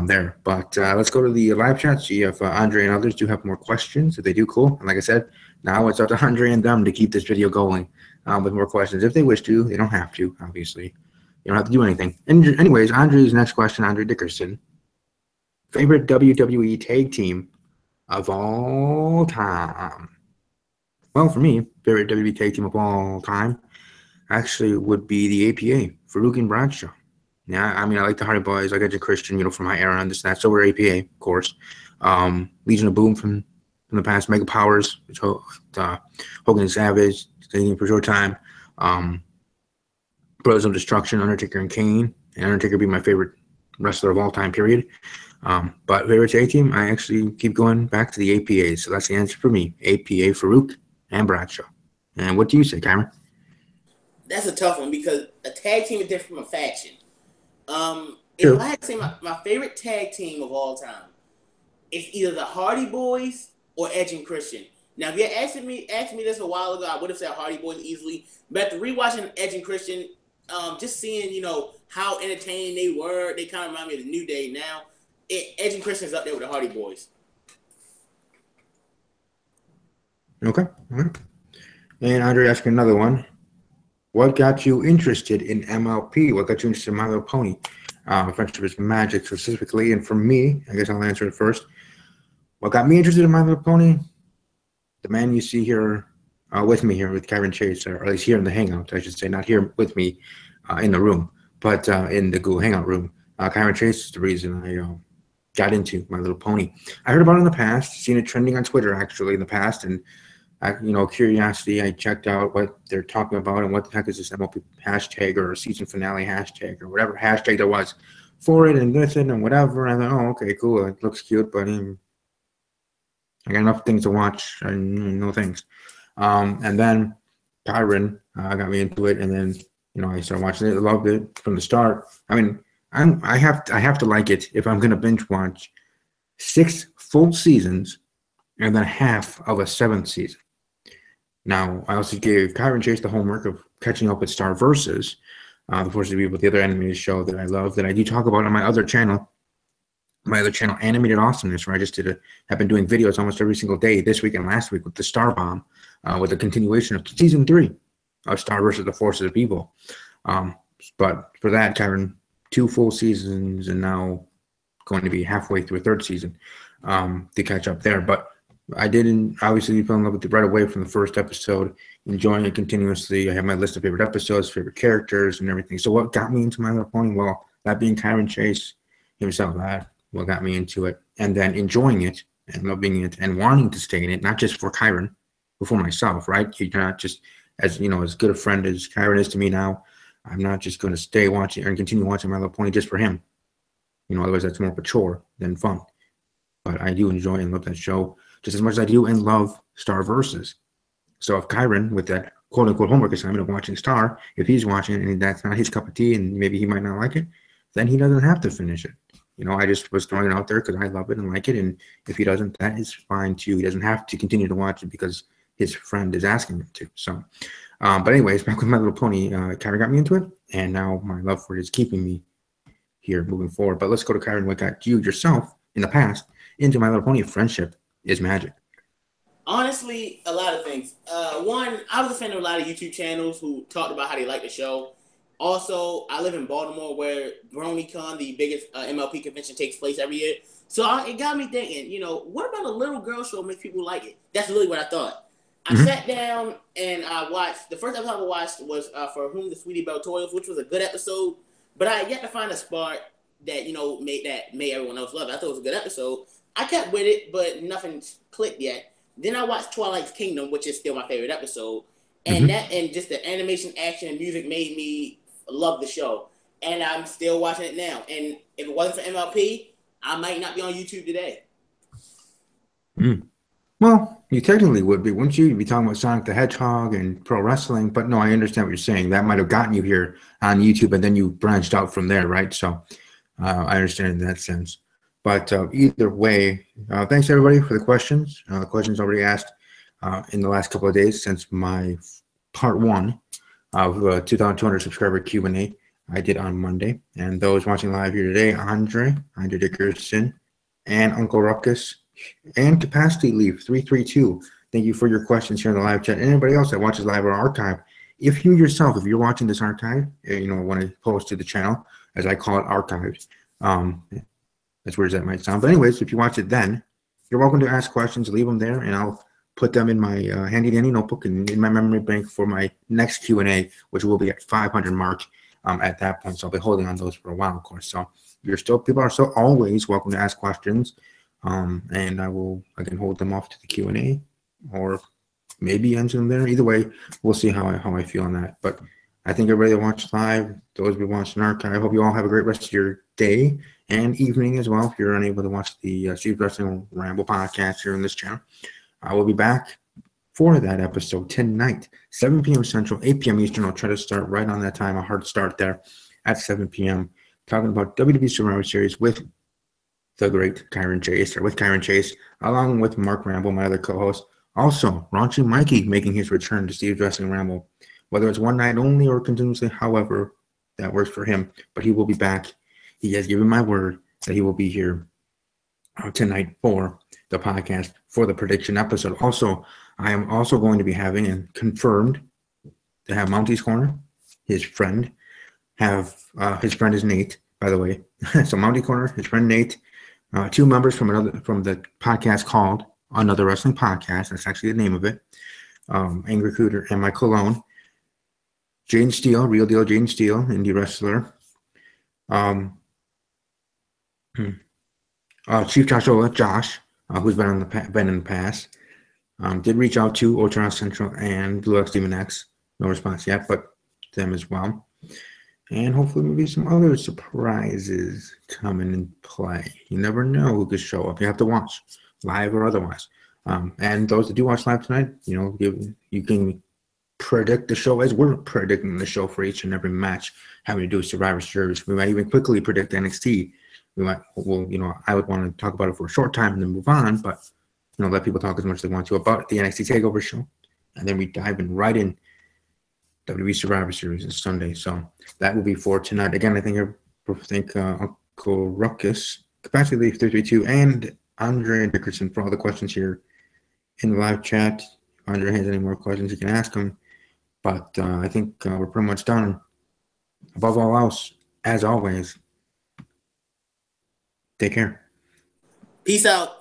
[SPEAKER 1] there. But let's go to the live chat, see if Andre and others do have more questions. If they do, cool. And like I said, now it's up to Andre and them to keep this video going with more questions. If they wish to, they don't have to, obviously. You don't have to do anything. And anyways, Andre's next question, Andre Dickerson. Favorite WWE tag team of all time? Well, for me, favorite WWE tag team of all time actually would be the APA, Farouk and Bradshaw. Yeah, I mean, I like the Hardy Boys, like Edge Christian, from my era and this and that. So we're APA, of course. Legion of Boom from the past, Mega Powers, Hogan and Savage, staying for a short time. Brothers of Destruction, Undertaker and Kane. And Undertaker being my favorite wrestler of all time, period. But favorite tag team, I actually keep going back to the APA. So that's the answer for me. APA, Farouk, and Bradshaw. And what do you say, Cameron?
[SPEAKER 2] That's a tough one because a tag team is different from a faction. If I had to say my favorite tag team of all time, it's either the Hardy Boys or Edge and Christian. Now, if you had asked me this a while ago, I would have said Hardy Boys easily. But after rewatching Edge and Christian, just seeing, how entertaining they were, they kind of remind me of the New Day now. Edge and Christian is up there with the Hardy Boys.
[SPEAKER 1] Okay. All right. And Andre asking another one. What got you interested in MLP? What got you interested in My Little Pony? Friendship is Magic specifically. And for me, I guess I'll answer it first. What got me interested in My Little Pony? The man you see here with me here with Kyron Chase, or at least here in the Hangout, I should say, not here with me in the room, but in the Google Hangout room. Kyron Chase is the reason got into My Little Pony. I heard about it in the past, seen it trending on Twitter actually in the past, and curiosity, I checked out what they're talking about and what the heck is this MLP hashtag or season finale hashtag or whatever hashtag there was for it and this and whatever. And I thought, oh, okay, cool. It looks cute, but I got enough things to watch. No thanks. And then Kyron got me into it, and then I started watching it. I loved it from the start. I mean, I have to like it if I'm gonna binge watch 6 full seasons and then half of a 7th season. Now, I also gave Kyron Chase the homework of catching up with Star Versus, the Force of Evil, the other animated show that I love, that I do talk about on my other channel, Animated Awesomeness, where I just have been doing videos almost every single day this week and last week with the Star Bomb, with a continuation of season 3 of Star Versus the Forces of Evil. But for that, Kyron, 2 full seasons and now going to be halfway through a 3rd season to catch up there. But I didn't obviously fell in love with it right away from the first episode, enjoying it continuously. I have my list of favorite episodes, favorite characters, and everything. So what got me into My Little Pony? Well, that being Kyron Chase himself, that what got me into it. And then enjoying it and loving it and wanting to stay in it, not just for Kyron, but for myself, right? You're not just, as good a friend as Kyron is to me now, I'm not just going to stay watching and continue watching My Little Pony just for him. Otherwise that's more of a chore than fun. But I do enjoy and love that show just as much as I do and love Star Versus. So if Kyron, with that quote-unquote homework assignment of watching Star, if he's watching it and that's not his cup of tea and maybe he might not like it, then he doesn't have to finish it. I just was throwing it out there because I love it and like it, and if he doesn't, that is fine too. He doesn't have to continue to watch it because his friend is asking him to. So, but anyways, back with My Little Pony, Kyron got me into it, and now my love for it is keeping me here moving forward. But let's go to Kyron. What got you yourself in the past into My Little Pony? Friendship is magic.
[SPEAKER 2] Honestly, a lot of things. One, I was a fan of a lot of YouTube channels who talked about how they like the show. Also, I live in Baltimore where BronyCon, the biggest MLP convention, takes place every year. So it got me thinking, what about a little girl show makes people like it? That's really what I thought. I sat down and I watched, the first episode I watched was For Whom the Sweetie Belle Toils, which was a good episode, but I had yet to find a spark that, made everyone else love it. I thought it was a good episode. I kept with it, but nothing clicked yet. Then I watched Twilight's Kingdom, which is still my favorite episode. And and just the animation, action, and music made me love the show. And I'm still watching it now. And if it wasn't for MLP, I might not be on YouTube today.
[SPEAKER 1] Well, you technically would be, wouldn't you? You'd be talking about Sonic the Hedgehog and pro wrestling. But no, I understand what you're saying. That might have gotten you here on YouTube, and then you branched out from there, right? So I understand in that sense. But either way, thanks everybody for the questions. The questions already asked in the last couple of days since my part 1 of 2,200 subscriber Q&A I did on Monday. And those watching live here today, Andre Dickerson, and Uncle Ruckus, and Capacity Leaf 332. Thank you for your questions here in the live chat. And anybody else that watches live or archive, if you yourself, if you're watching this archive, want to post to the channel, as I call it, archived. As weird as that might sound. But anyways, if you watch it then, you're welcome to ask questions, leave them there, and I'll put them in my handy-dandy notebook and in my memory bank for my next Q&A, which will be at 500 mark at that point. So I'll be holding on those for a while, of course. So people are still always welcome to ask questions, and I will, again, hold them off to the Q&A or maybe answer them there. Either way, we'll see how I feel on that. But I think everybody that watched live, those who watched an archive, I hope you all have a great rest of your day and evening as well if you're unable to watch the Steve Wrestling Ramble podcast here on this channel. I will be back for that episode tonight, 7 p.m. Central, 8 p.m. Eastern. I'll try to start right on that time, a hard start there at 7 p.m. talking about WWE Survivor Series with the great Kyron Chase, along with Mark Ramble, my other co-host. Also, Raunchy Mikey making his return to Steve's Wrestling Ramble, whether it's one night only or continuously, however that works for him. But he will be back. He has given my word that he will be here tonight for the podcast for the prediction episode. Also, I am also going to be having and confirmed to have Monty's Corner, his friend. His friend is Nate, by the way. So Monty Corner, his friend Nate, 2 members from the podcast called Another Wrestling Podcast. That's actually the name of it. Angry Cooter and my cologne. Jaden Steele, Real Deal Jaden Steele, indie wrestler. Chief Josh, who's been in the past, did reach out to Ultron Central and Blue X Demon X. No response yet, but them as well. And hopefully maybe some other surprises coming in play. You never know who could show up. You have to watch, live or otherwise. And those that do watch live tonight, you can predict the show as we're predicting the show for each and every match having to do with Survivor Series. We might even quickly predict NXT. I would want to talk about it for a short time and then move on, but let people talk as much as they want to about the NXT TakeOver show. And then we dive right in WWE Survivor Series on Sunday. So that will be for tonight. Again, I think Uncle Ruckus, Capacity Leaf 332, and Andre Dickerson for all the questions here in the live chat. If Andre has any more questions, you can ask him. But I think we're pretty much done. Above all else, as always, take care.
[SPEAKER 2] Peace out.